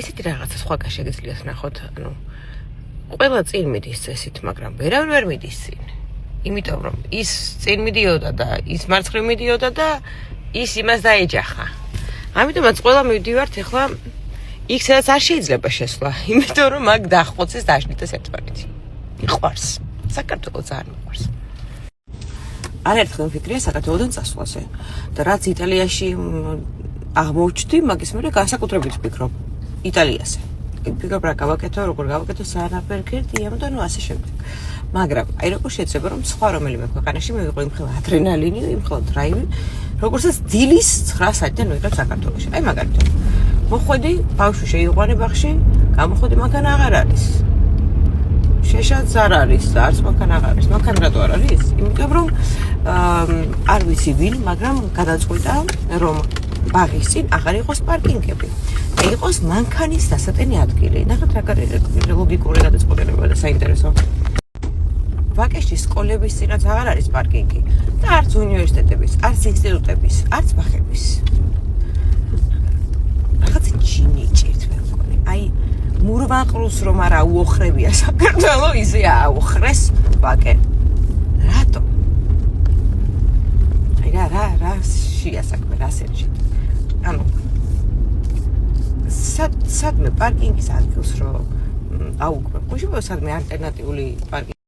ესეთი რაღაცა სხვაგან შეგიძლიათ ნახოთ, ანუ ყველა წინ მიდის წესით, მაგრამ ვერავინ ვერ მიდის წინ. იმიტომ რომ ის წინ მიდიოდა და ის მარცხნივ მიდიოდა და ის იმას დაეჯახა. ამიტომაც ყველა მივდივართ ახლა იქ სადაც არ შეიძლება შესვლა, იმიტომ რომ მაგ დაახოცეს დაშნიტეს ერთმანეთი. მიყვარს. საქართველო ძალიან მიყვარს. არაერთხელ ვფიქრია საქართველოდან წასვლაზე და რაც იტალიაში აღმოჩნდი, მაგის მერე განსაკუთრებით ვფიქრობ იტალიაზე. ვფიქრობ რა გავაკეთო, როგორ გავაკეთო საანაფერგერტი, ამიტომ და ასე შემდეგ. მაგრამ აი როგორ შეიძლება რომ სხვა რომელიმე ქვეყანაში მივიღო იმხელა ადრენალინი, იმხელა დრაივი, როგორცაც დილის 9 საათიდან ვიღებ საქართველოში. აი მაგალითად. მოხვედი, ბავშვი შეიყვანე ბაღში, გამოხვედი, მანქანა აღარ არის. შეშაც არ არის და არც მანქანა აღარ არის. მანქანა რატო არ არის? იმიტომ რომ არ ვიცი ვინ, მაგრამ გადაწყვიტა რომ ბაღის წინ აღარ იყოს პარკინგები. და იყოს მანქანის დასატენი ადგილი. ნახეთ რა ლოგიკური გადაწყვეტილება და საინტერესო. ვაკეში სკოლების წინაც აღარ არის პარკინგი და არც უნივერსიტეტების, არც ინსტიტუტების, არც ბაღების. რაღაცა ჩინიჭით მე მგონი. აი მურვაყრუს რომ არა უოხრებია საქართველო, ისე აუხრეს ვაკე. რატო? აი რა შეასაქმე რა სერჩით. ანუ სადმე პარკინგის ადგილს რომ აუქმებ, ხუშიბო სადმე ალტერნატიული პარკინგი